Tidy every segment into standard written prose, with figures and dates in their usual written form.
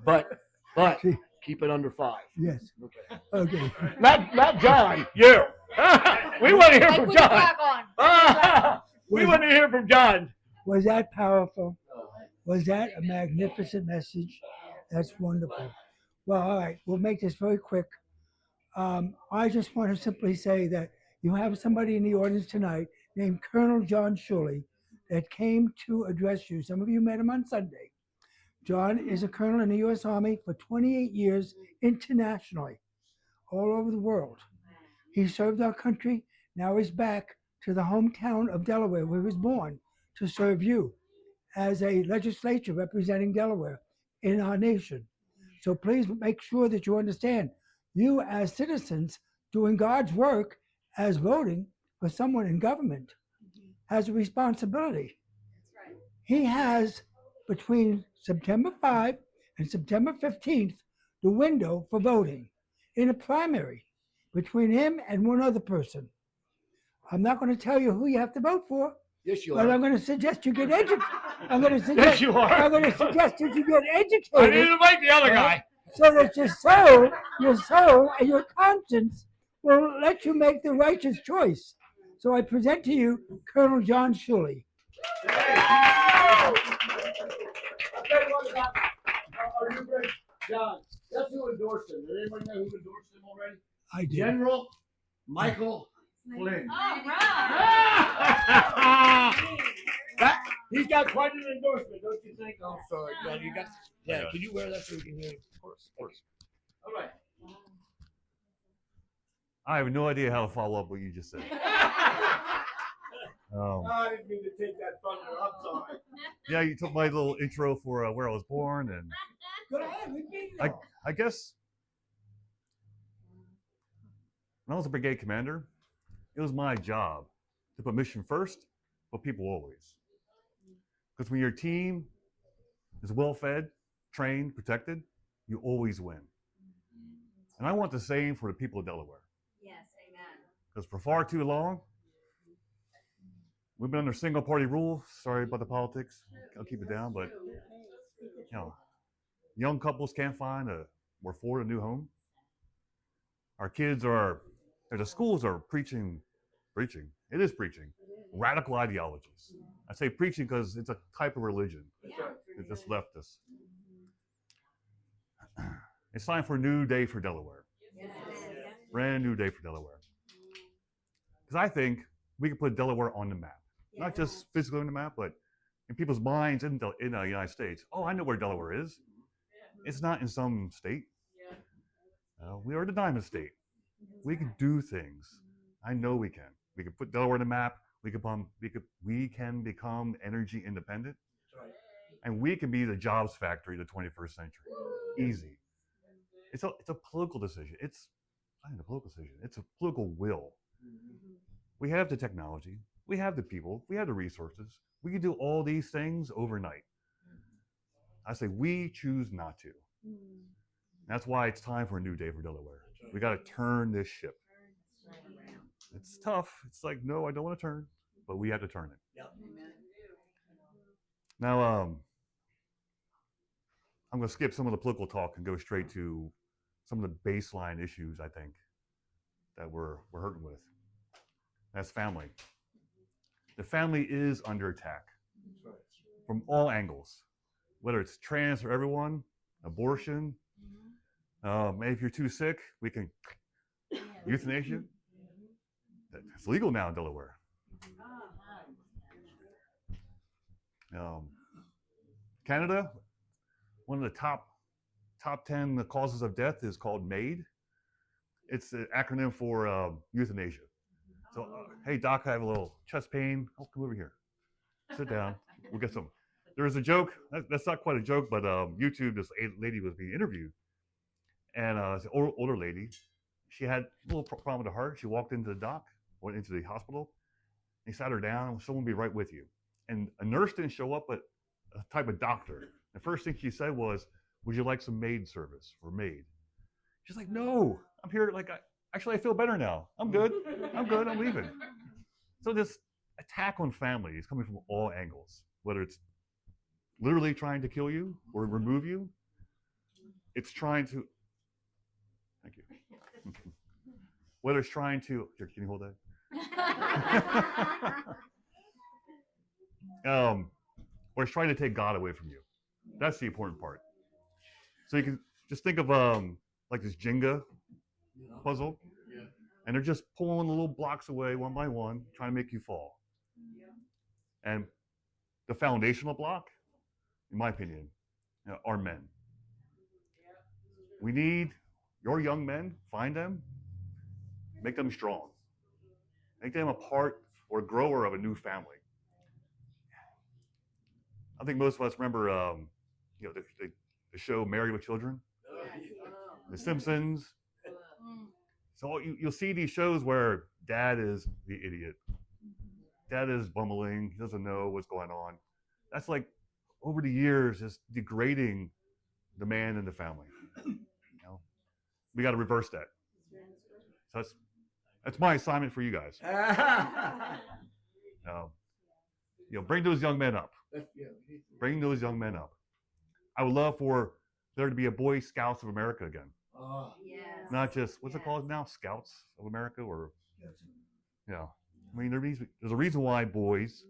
but keep it under 5. Yes. Okay. Okay. Not John. You. We want to hear from John. We want to hear from John. Was that powerful? Was that a magnificent message? That's wonderful. Well, all right, we'll make this very quick. I just want to simply say that you have somebody in the audience tonight named Colonel John Shulli that came to address you. Some of you met him on Sunday. John is a colonel in the U.S. Army for 28 years internationally, all over the world. He served our country. Now he's back to the hometown of Delaware, where he was born, to serve you as a legislature representing Delaware in our nation. So please make sure that you understand, you as citizens doing God's work as voting for someone in government has a responsibility. That's right. He has between September 5 and September 15th the window for voting in a primary between him and one other person. I'm not going to tell you who you have to vote for. Yes, you But are. I'm going to suggest you get educated. I'm going to Yes, suggest you are. I'm going to suggest that you get I educated didn't invite the other guy. so that your soul, and your conscience will let you make the righteous choice. So I present to you Colonel John Shulli. John, guess who endorsed him? Did anybody know who endorsed him already? I did. General Michael Flynn. All right. He's got quite an endorsement, don't you think? Oh, sorry, John. You got. Yeah. Can you wear that so we can hear? Of course. All right. I have no idea how to follow up what you just said. I didn't mean to take that thunder. I'm sorry. Yeah, you took my little intro for where I was born, and Go ahead, repeat it all. I guess when I was a brigade commander, it was my job to put mission first, but people always. Because when your team is well fed, trained, protected, you always win. And I want the same for the people of Delaware. Yes, amen. Because for far too long, we've been under single party rule. Sorry about the politics. I'll keep it down, but you know, young couples can't find or afford a new home. Our kids are, the schools are preaching. It is preaching radical ideologies. I say preaching because it's a type of religion. It's just leftist. It's time for a new day for Delaware. Yes. Brand new day for Delaware. Because I think we can put Delaware on the map. Not just physically on the map, but in people's minds in the United States. Oh, I know where Delaware is. It's not in some state. We are the Diamond State. We can do things. I know we can. We can put Delaware on the map. We can become energy independent. And we can be the jobs factory of the 21st century. Easy. It's a political decision. It's not a political decision. It's a political will. We have the technology. We have the people. We have the resources. We can do all these things overnight. I say we choose not to. That's why it's time for a new day for Delaware. We got to turn this ship. It's tough. It's like, no, I don't want to turn, but we have to turn it. Yep. Now, I'm going to skip some of the political talk and go straight to some of the baseline issues, I think, that we're hurting with. That's family. The family is under attack from all angles, whether it's trans for everyone, abortion. Maybe if you're too sick, we can euthanasia. It's legal now in Delaware. Canada, one of the top 10 causes of death is called MAID. It's an acronym for euthanasia. So, hey, doc, I have a little chest pain. Oh, come over here. Sit down. We'll get some. There was a joke. That's not quite a joke, but YouTube, this lady was being interviewed. And it's an older lady. She had a little problem with her heart. She walked into the doc, went into the hospital. He sat her down. Someone will be right with you. And a nurse didn't show up, but a type of doctor. The first thing she said was, would you like some maid service or maid? She's like, no, I'm here. Like, I feel better now. I'm good. I'm leaving. So this attack on family is coming from all angles, whether it's literally trying to kill you or remove you, it's trying to. Thank you. Whether it's trying to. Here, can you hold that? Or it's trying to take God away from you. That's the important part. So you can just think of like this Jenga puzzle, and they're just pulling the little blocks away one by one, trying to make you fall. And the foundational block, in my opinion, are men. We need your young men, find them, make them strong, make them a part or grower of a new family. I think most of us remember, the show Married with Children, The Simpsons. So you'll see these shows where dad is the idiot, dad is bumbling, he doesn't know what's going on. That's like over the years just degrading the man in the family. We got to reverse that. So that's my assignment for you guys. Bring those young men up. Bring those young men up. I would love for there to be a Boy Scouts of America again. Yes. Not just, what's it called now? Scouts of America? Or, yeah. I mean, there's a reason why boys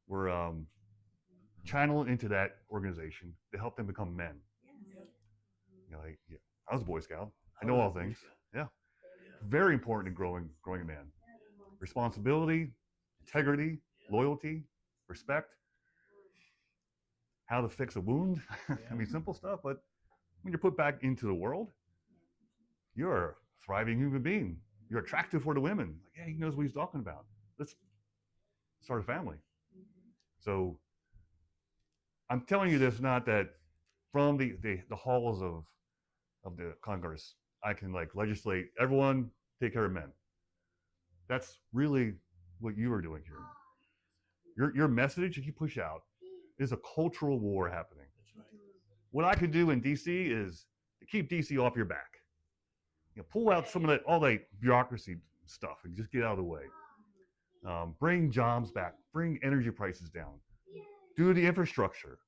were channeled into that organization to help them become men. I was a Boy Scout. I know all things. Yeah. Very important in growing a man. Responsibility, integrity, loyalty, respect, how to fix a wound. I mean, simple stuff, but when you're put back into the world, you're a thriving human being. You're attractive for the women. Like, yeah, he knows what he's talking about. Let's start a family. So I'm telling you this not that from the halls of the Congress, I can legislate everyone take care of men. That's really what you are doing here. Your message that you push out is a cultural war happening. That's right. What I could do in DC is to keep DC off your back. Pull out some of all that bureaucracy stuff and just get out of the way. Bring jobs back. Bring energy prices down. Do the infrastructure.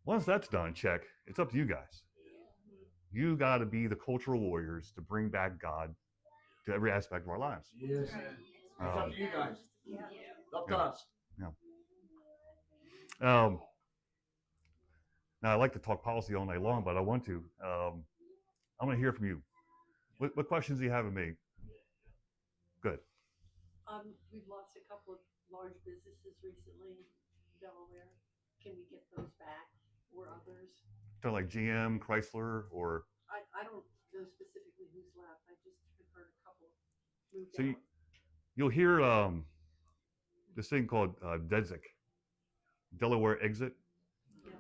Once that's done, check. It's up to you guys. You got to be the cultural warriors to bring back God to every aspect of our lives. Yes. It's up to you guys. Up to us. Now, I like to talk policy all night long, but I want to. I'm going to hear from you. What questions do you have of me? Good. We've lost a couple of large businesses recently in Delaware. Can we get those back or others? Kind of like GM, Chrysler, or? I don't know specifically who's left. I just have heard a couple moved So out. you'll hear this thing called DESIC, Delaware Exit. Yeah.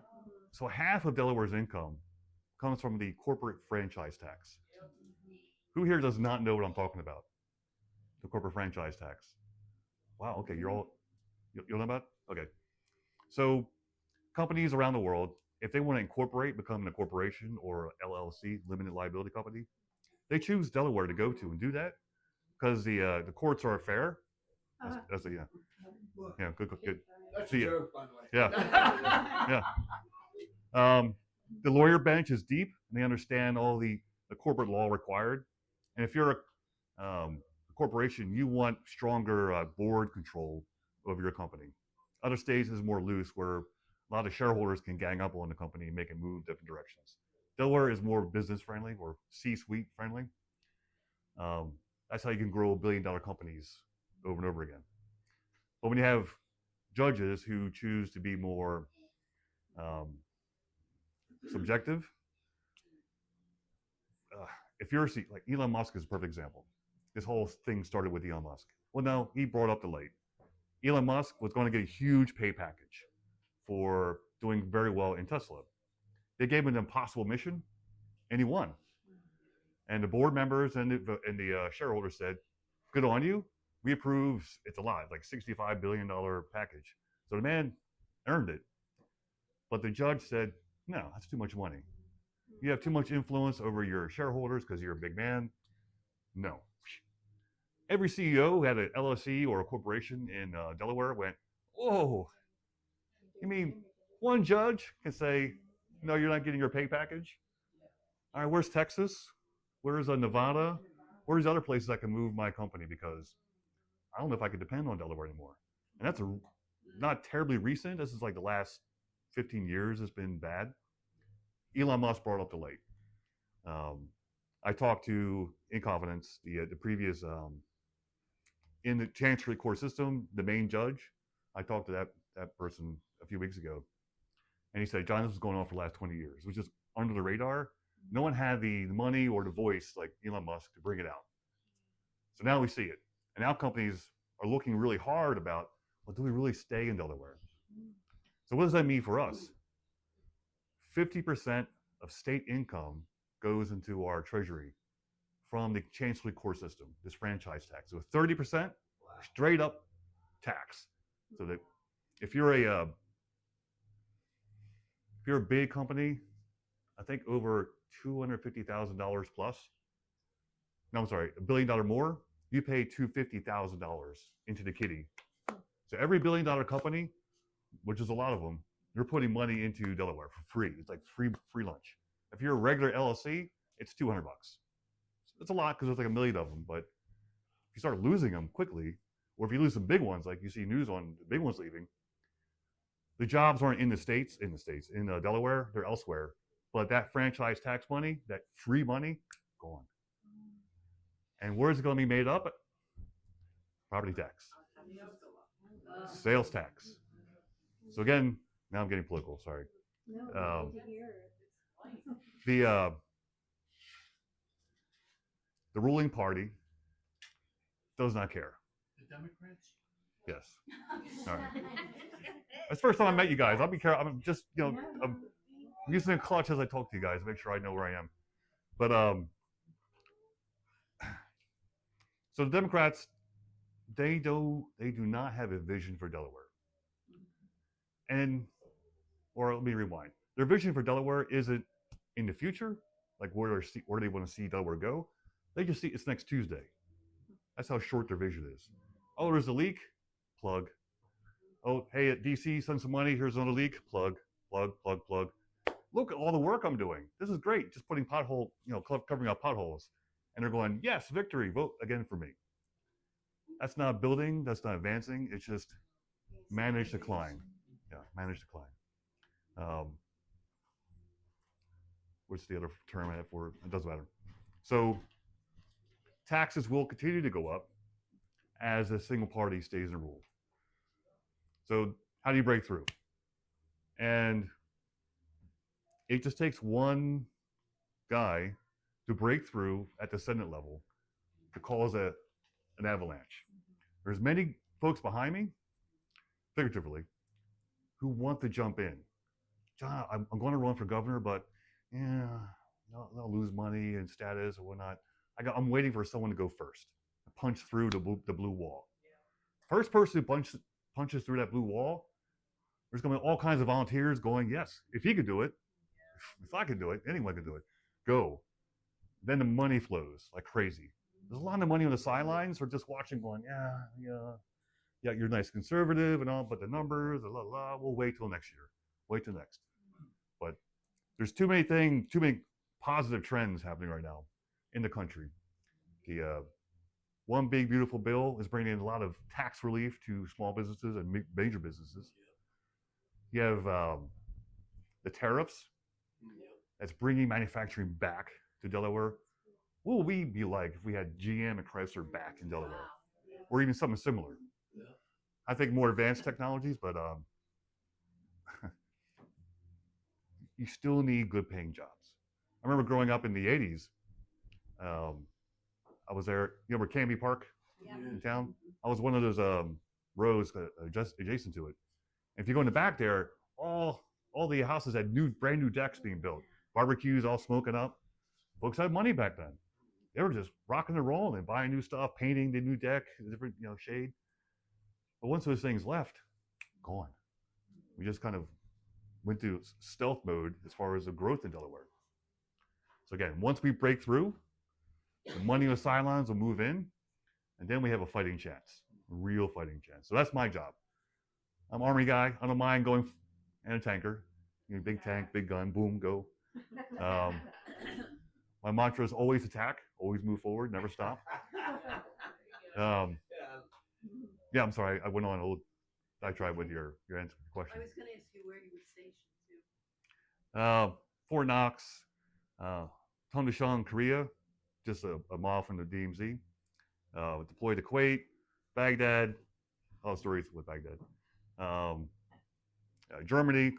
So half of Delaware's income comes from the corporate franchise tax. Who here does not know what I'm talking about? The corporate franchise tax. Wow, okay, you know about it? Okay. So companies around the world, if they want to incorporate, become a corporation or LLC, limited liability company, they choose Delaware to go to and do that because the courts are fair. That's the yeah, good. That's See a ya. joke, by the way. Yeah. Yeah. The lawyer bench is deep, and they understand all the corporate law required. And if you're a corporation, you want stronger board control over your company. Other states is more loose, where a lot of shareholders can gang up on the company and make it move different directions. Delaware is more business friendly or C-suite friendly. That's how you can grow $1 billion companies over and over again. But when you have judges who choose to be more subjective, if you're like Elon Musk is a perfect example. This whole thing started with Elon Musk. Well, no, he brought up the late. Elon Musk was going to get a huge pay package for doing very well in Tesla. They gave him an impossible mission, and he won. And the board members and the shareholders said, "Good on you. We approve. It's a lot, like $65 billion package." So the man earned it. But the judge said, "No, that's too much money. You have too much influence over your shareholders because you're a big man. No." Every CEO who had an LLC or a corporation in Delaware went, "Whoa, you mean one judge can say, No, you're not getting your pay package. All right, where's Texas? Where's Nevada? Where's other places I can move my company because I don't know if I can depend on Delaware anymore. And that's not terribly recent. This is like the last 15 years has been bad. Elon Musk brought up the late. I talked to, in confidence, the previous, in the Chancery Court system, the main judge. I talked to that person a few weeks ago. And he said, John, this was going on for the last 20 years. It was just under the radar. No one had the money or the voice like Elon Musk to bring it out. So now we see it. And now companies are looking really hard about, well, do we really stay in Delaware? So what does that mean for us? 50% of state income goes into our treasury from the Chancery Court system, this franchise tax. So 30% straight up tax. So that if you're a big company, I think over $250,000 plus. No, I'm sorry, $1 billion more. You pay $250,000 into the kitty. So every $1 billion company, which is a lot of them, you're putting money into Delaware for free. It's like free lunch. If you're a regular LLC, it's $200. It's a lot because there's like 1 million of them. But if you start losing them quickly, or if you lose some big ones, like you see news on the big ones leaving, the jobs aren't in Delaware, they're elsewhere. But that franchise tax money, that free money, gone. And where's it going to be made up? Property tax, sales tax. So again, now I'm getting political. Sorry. No, good to hear. The ruling party does not care. The Democrats? Yes. All right. That's the first time I met you guys. I'll be careful. I'm just, I'm using a clutch as I talk to you guys to make sure I know where I am. But so the Democrats, they do not have a vision for Delaware. Or let me rewind. Their vision for Delaware isn't in the future, like where they want to see Delaware go. They just see it's next Tuesday. That's how short their vision is. Oh, there's a leak, plug. Oh, hey, at DC, send some money. Here's another leak, plug. Look at all the work I'm doing. This is great. Just putting covering up potholes. And they're going, yes, victory, vote again for me. That's not building. That's not advancing. It's just managed decline. Yeah, managed decline. What's the other term I have for it? It doesn't matter. So taxes will continue to go up as a single party stays in rule. So how do you break through? And it just takes one guy to break through at the Senate level to cause an avalanche. There's many folks behind me, figuratively, who want to jump in. John, I'm going to run for governor, but yeah, I'll lose money and status or whatnot. I'm waiting for someone to go first, to punch through the blue wall. First person who punches through that blue wall, there's going to be all kinds of volunteers going, yes, if he could do it, if I could do it, anyone could do it. Go. Then the money flows like crazy. There's a lot of money on the sidelines. We're just watching going, yeah, you're nice conservative and all, but the numbers, we'll wait till next year. Wait till next. But there's too many positive trends happening right now in the country. The one big beautiful bill is bringing in a lot of tax relief to small businesses and major businesses. You have the tariffs. That's bringing manufacturing back to Delaware. What would we be like if we had GM and Chrysler back in Delaware? Or even something similar? I think more advanced technologies, but you still need good paying jobs. I remember growing up in the 80s, I was there, where Canby Park in town? I was one of those rows just adjacent to it. And if you go in the back there, all the houses had brand new decks being built. Barbecues all smoking up. Folks had money back then. They were just rocking and rolling, buying new stuff, painting the new deck, different shade. But once those things left, gone. We just kind of went to stealth mode as far as the growth in Delaware. So again, once we break through, the money on the sidelines will move in, and then we have a fighting chance, a real fighting chance. So that's my job. I'm an Army guy. I don't mind going in a tanker. big tank, big gun, boom, go. My mantra is always attack, always move forward, never stop. Yeah, I'm sorry, I went on a little diatribe with your answer question. I was going to ask you where you were stationed too. Fort Knox, Tongdashan, Korea, just a mile from the DMZ. Deployed to Kuwait, Baghdad, all the stories with Baghdad. Germany,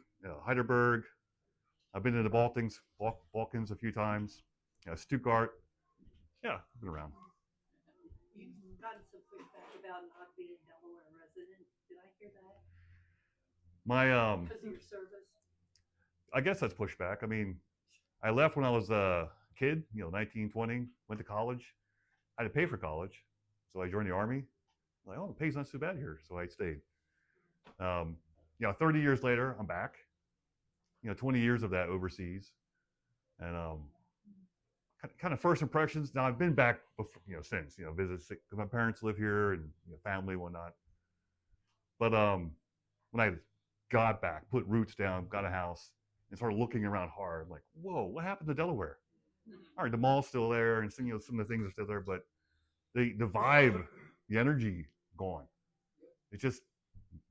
Heidelberg. I've been to the Balkans a few times. Stuttgart. Yeah, I've been around. You've gotten some pushback about not being a Delaware resident. Did I hear that? My Because of your service? I guess that's pushback. I mean, I left when I was a kid, 19, 20, went to college. I had to pay for college, so I joined the Army. Like, oh, the pay's not so bad here, so I stayed. 30 years later, I'm back. 20 years of that overseas, and kind of first impressions. Now I've been back before, since visits because my parents live here and family and whatnot. But when I got back, put roots down, got a house, and started looking around hard, like, whoa, what happened to Delaware? All right, the mall's still there, and some of the things are still there, but the vibe, the energy, gone. It's just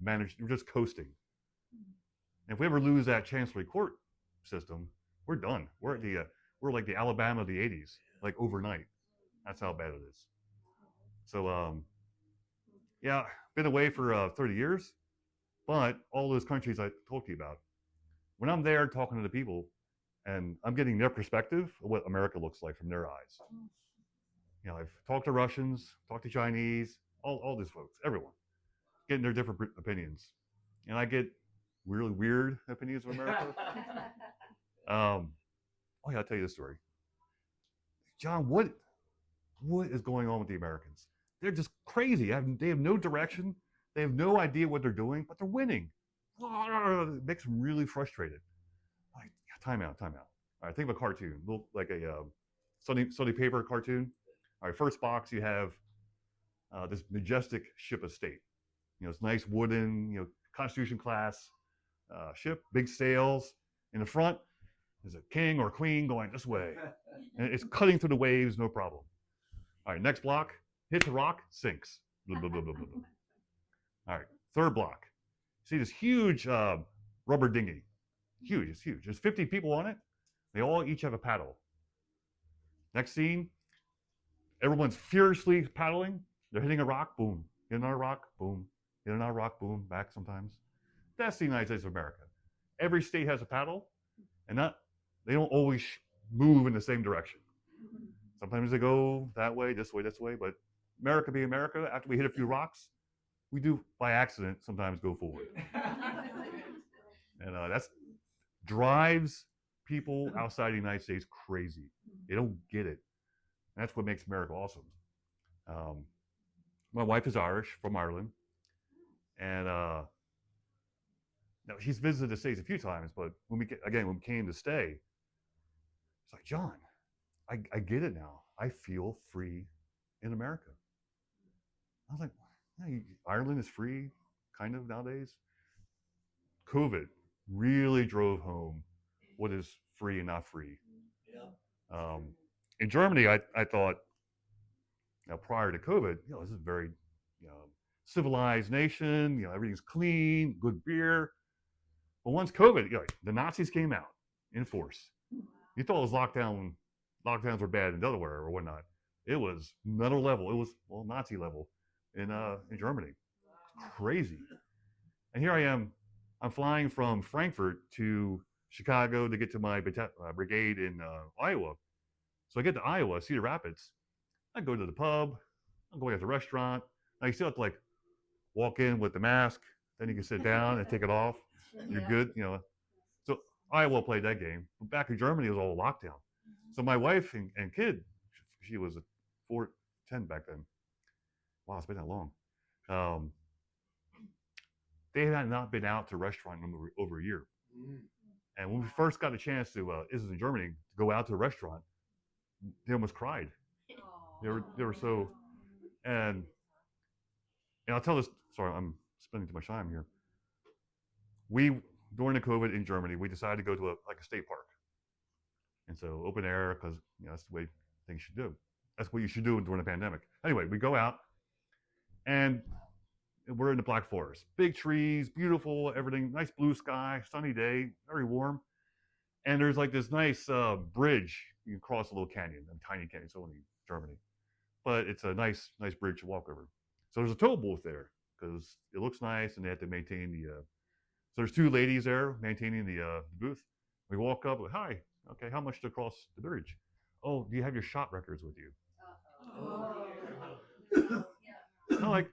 managed. We're just coasting. And if we ever lose that Chancellery Court system, we're done. We're like the Alabama of the '80s, like overnight. That's how bad it is. So yeah, been away for 30 years, but all those countries I talked to you about, when I'm there talking to the people, and I'm getting their perspective of what America looks like from their eyes. I've talked to Russians, talked to Chinese, all these folks, everyone, getting their different opinions, and I get really weird opinions of America. Oh yeah, I'll tell you this story. John, what is going on with the Americans? They're just crazy. They have no direction. They have no idea what they're doing, but they're winning. It makes them really frustrated. Like, time out. All right, think of a cartoon, like a Sunday paper cartoon. All right, first box, you have this majestic ship of state. It's nice wooden, Constitution class ship, big sails. In the front is a king or queen going this way. And it's cutting through the waves, no problem. All right, next block, hits a rock, sinks. Blah, blah, blah, blah, blah. All right, third block. See this huge rubber dinghy. Huge, it's huge. There's 50 people on it. They all each have a paddle. Next scene, everyone's furiously paddling. They're hitting a rock, boom. Hit another rock, boom. Hit another rock, boom. Back sometimes. That's the United States of America. Every state has a paddle, and they don't always move in the same direction. Sometimes they go that way, this way, but America being America, after we hit a few rocks, we do, by accident, sometimes go forward. And that drives people outside the United States crazy. They don't get it. And that's what makes America awesome. My wife is Irish, from Ireland. And now she's visited the States a few times, but when we came to stay, it's like, John, I get it now. I feel free in America. I was like, yeah, Ireland is free, kind of, nowadays. COVID really drove home what is free and not free. Yeah. In Germany, I thought, prior to COVID, this is a very civilized nation. Everything's clean, good beer. But once COVID, the Nazis came out in force. You thought it was lockdowns were bad in Delaware or whatnot. It was another level. It was Nazi level in Germany. Crazy. And here I am. I'm flying from Frankfurt to Chicago to get to my brigade in Iowa. So I get to Iowa, Cedar Rapids. I go to the pub. I'm going to the restaurant. Now you still have to walk in with the mask. Then you can sit down and take it off. You're good, So Iowa played that game. But back in Germany, it was all lockdown. So my wife and kid, she was 10 back then. Wow, it's been that long. They had not been out to a restaurant in over a year. And when we first got a chance to, this is in Germany, to go out to a restaurant, they almost cried. They were so, and I'll tell this. Sorry, I'm spending too much time here. during the COVID in Germany, we decided to go to a state park. And so open air, because that's the way things should do. That's what you should do during the pandemic. Anyway, we go out and we're in the Black Forest. Big trees, beautiful, everything, nice blue sky, sunny day, very warm. And there's like this nice bridge. You can cross a little canyon, a tiny canyon, it's only Germany. But it's a nice bridge to walk over. So there's a toll booth there because it looks nice and they have to maintain the. So there's two ladies there maintaining the booth. We walk up, hi, okay, how much to cross the bridge? Oh, do you have your shot records with you? I'm like,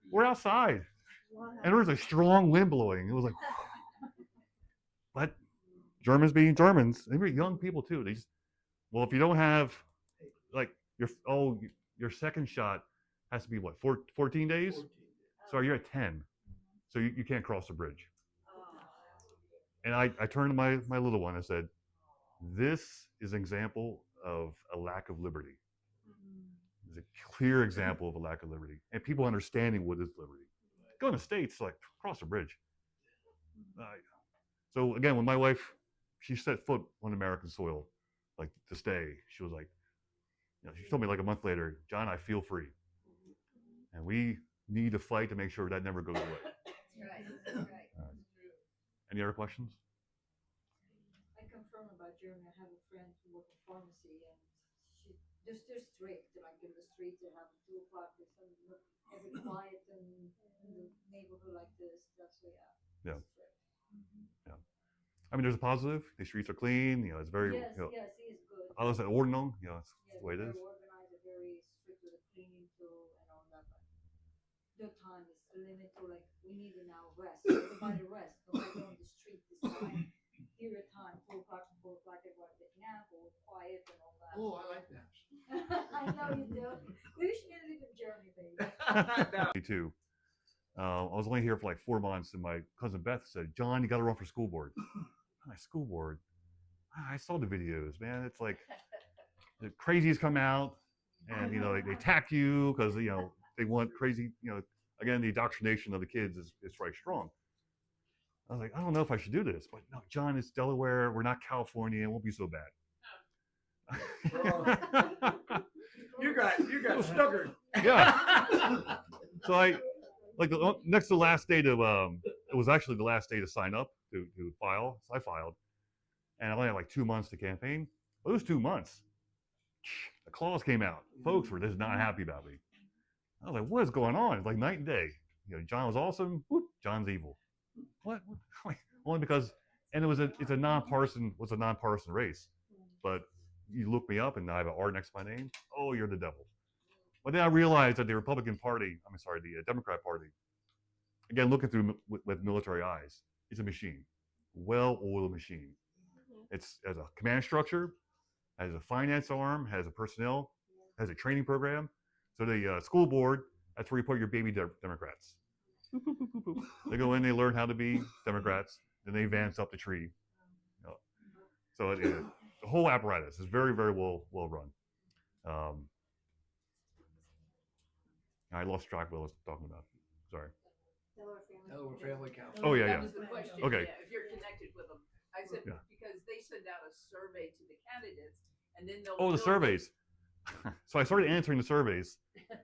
we're outside. And there was a strong wind blowing. It was like, but Germans being Germans, they were young people too. They just, well, if you don't have, like, your second shot has to be what, 14 days? So you're at 10. So you can't cross the bridge. And I turned to my little one and said, this is an example of a lack of liberty. It's a clear example of a lack of liberty. And people understanding what is liberty. Go in the States, like, cross the bridge. So again, when my wife, she set foot on American soil, like, to stay, she was like, she told me like a month later, John, I feel free. And we need to fight to make sure that never goes away. That's right. Any other questions? I confirm about Germany. I have a friend who works in pharmacy, and they're strict. Like in the streets, they have 2 o'clock. There's every quiet in the neighborhood like this. That's Yeah. Strict. Yeah. I mean, there's a positive. The streets are clean. It's very. Yes, yes, he is good. I was at Ordnung. That's the way it is. Very organized, very strict with the cleaning too, and all that. But the time is limited to, like, we need to now rest. Everybody rest. Don't go on the street this time. Period time, 2 o'clock to 4 o'clock. Everyone get nap or quiet and all that. Oh, I like naps. I know you do. We should live in Germany, baby. Me too. I was only here for like 4 months, and my cousin Beth said, "John, you got to run for school board." My school board. I saw the videos, man. It's like the crazies come out, and they attack you because they want crazy. Again, the indoctrination of the kids is very strong. I was like, I don't know if I should do this, but no, John, it's Delaware. We're not California. It won't be so bad. You got stuggered. Yeah. So next to the last day to it was actually the last day to sign up to file. So I filed, and I only had like 2 months to campaign. But those 2 months, the clause came out. Folks were just not happy about me. I was like, what is going on? It's like night and day. John was awesome. Whoop, John's evil. What? Only because, and it's a nonpartisan race. But you look me up and I have an R next to my name. Oh, you're the devil. But then I realized that the the Democrat Party, again, looking through with military eyes, it's a machine, well-oiled machine. It's has a command structure, has a finance arm, has a personnel, has a training program. So the school board, that's where you put your baby Democrats. Boop, boop, boop, boop, boop. They go in, they learn how to be Democrats, then they advance up the tree. So the whole apparatus is very, very well run. I lost track of what I was talking about. Sorry. Delaware Family Council. Oh, yeah, That yeah. was the question. Okay. Yeah, if you're connected with them. I said, Yeah. because they send out a survey to the candidates, and then they'll. Oh, the surveys. So I started answering the surveys, Okay.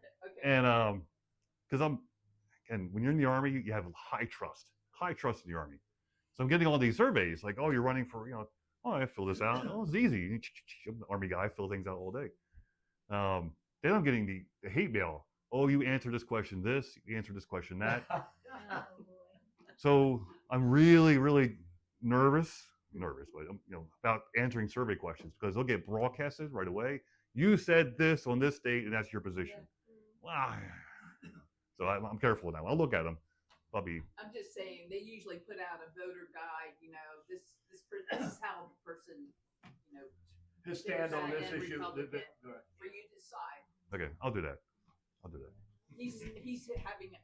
and when you're in the Army, you have high trust in the Army. So I'm getting all these surveys, like, oh, you're running for, oh, I fill this out. Oh, it's easy. Army guy, fill things out all day. Then I'm getting the hate mail. Oh, you answer this question, you answer this question, that. So I'm really, really nervous, but about answering survey questions because they'll get broadcasted right away. You said this on this date, and that's your position. Wow. So I'm careful now. I'll look at them. I'm just saying they usually put out a voter guide. This is how the person, His stand on this issue. Republican, for you to decide. Okay, I'll do that. He's having.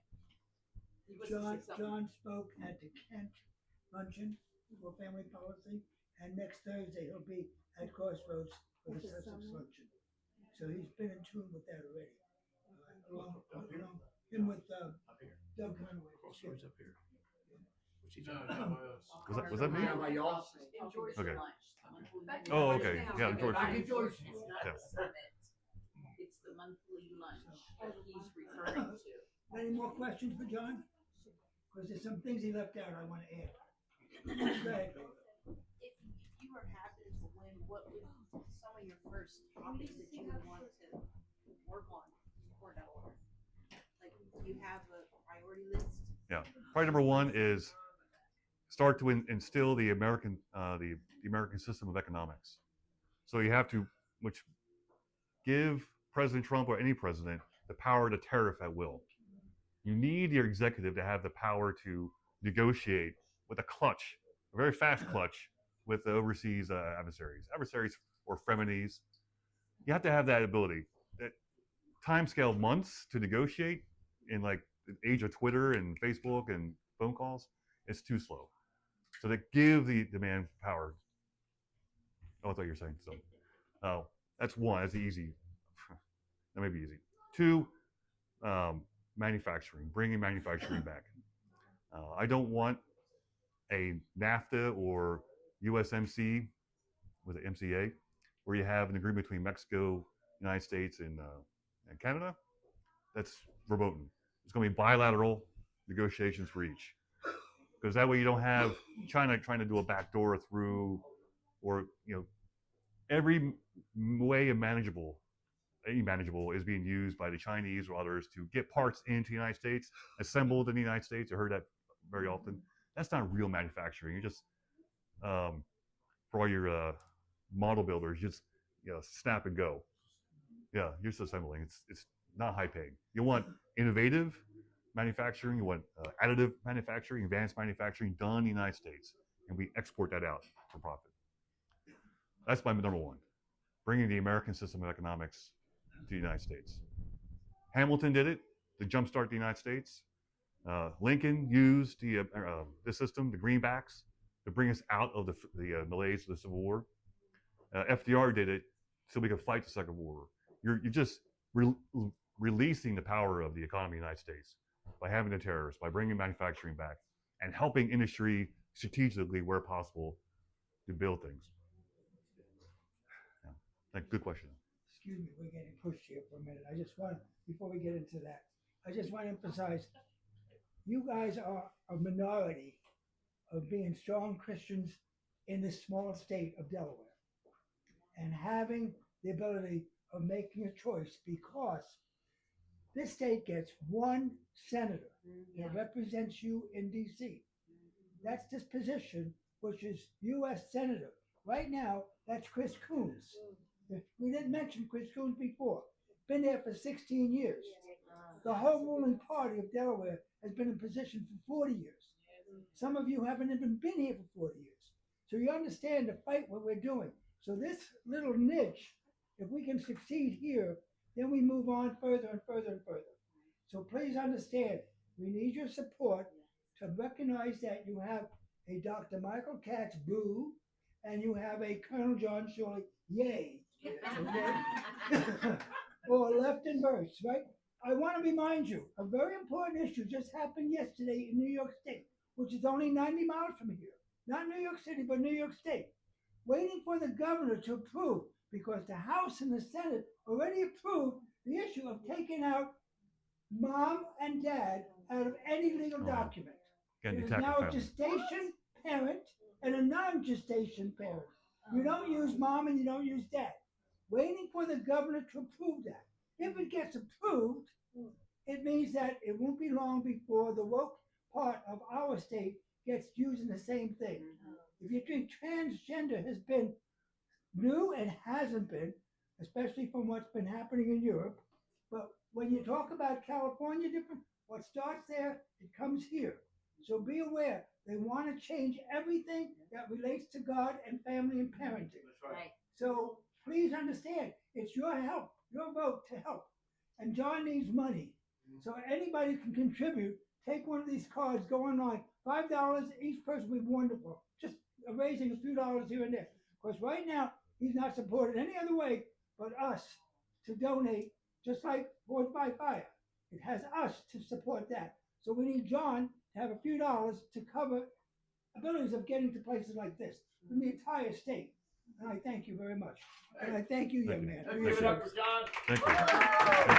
He wants to say something. John spoke at the Kent luncheon for family policy, and next Thursday he'll be at Crossroads for the Sussex luncheon. So he's been in tune with that already. Along him with Up here. Doug Conway. Crossroads up here. Was that me? Yeah, by y'all. Enjoy Okay. lunch. Oh, okay. Yeah, George. Back in George. It's not Yeah. the summit. It's the monthly lunch that he's referring to. Any more questions for John? Because there's some things he left out I want to add. Go ahead. If you were happy to win, what would some of your first topics that you would want to work on for Delaware? Like, do you have a priority list? Yeah. Priority number one is start to instill the American system of economics. So you have to, which give President Trump or any president the power to tariff at will. You need your executive to have the power to negotiate with a clutch, a very fast clutch, with the overseas adversaries or frenemies. You have to have that ability. That timescale months to negotiate in like the age of Twitter and Facebook and phone calls, it's too slow. So they give the demand power. Oh, I thought you were saying so. That's one. That's easy. That may be easy. Two, manufacturing, bringing manufacturing back. I don't want a NAFTA or USMC with the MCA, where you have an agreement between Mexico, United States, and Canada. That's verboten. It's going to be bilateral negotiations for each, because that way you don't have China trying to do a backdoor through, or every way manageable is being used by the Chinese or others to get parts into the United States, assembled in the United States. I heard that very often. That's not real manufacturing. You just, for all your model builders, just snap and go. Yeah, you're just assembling. It's not high paying. You want innovative manufacturing. You want additive manufacturing, advanced manufacturing done in the United States, and we export that out for profit. That's my number one. Bringing the American system of economics to the United States. Hamilton did it to jumpstart the United States. Lincoln used the system, the greenbacks, to bring us out of the malaise of the Civil War. FDR did it so we could fight the Second War. You're just releasing the power of the economy of the United States by having the tariffs, by bringing manufacturing back, and helping industry strategically where possible to build things. Yeah. Good question. Excuse me, we're getting pushed here for a minute. I just want, before we get into that, I just want to emphasize, you guys are a minority of being strong Christians in this small state of Delaware and having the ability of making a choice, because this state gets one senator that represents you in D.C. That's this position, which is U.S. Senator. Right now, that's Chris Coons. We didn't mention Chris Coons before. Been there for 16 years. The whole ruling party of Delaware has been in position for 40 years. Some of you haven't even been here for 40 years. So you understand the fight what we're doing. So this little niche, if we can succeed here, then we move on further and further and further. So please understand, we need your support to recognize that you have a Dr. Michael Katz, boo, and you have a Colonel John Shulli, yay. Okay? Or left and verse, right? I want to remind you, a very important issue just happened yesterday in New York State, which is only 90 miles from here. Not New York City, but New York State. Waiting for the governor to approve, because the House and the Senate already approved the issue of taking out mom and dad out of any legal document. There is now a gestation parent and a non-gestation parent. You don't use mom and you don't use dad. Waiting for the governor to approve that. If it gets approved, it means that it won't be long before the woke part of our state gets using the same thing. If you think transgender has been new, it hasn't been, especially from what's been happening in Europe. But when you talk about California different, what starts there, it comes here. So be aware, they want to change everything that relates to God and family and parenting. That's right. So please understand, it's your help, your vote to help. And John needs money. So anybody can contribute. Take one of these cards, go online. $5 each person would be wonderful. Just raising a few dollars here and there. Because right now, he's not supported any other way but us to donate, just like Forged by Fire. It has us to support that. So we need John to have a few dollars to cover abilities of getting to places like this from the entire state. And I thank you very much. And I thank you, young man. for your Give it up service. for John. Thank you. Thank you.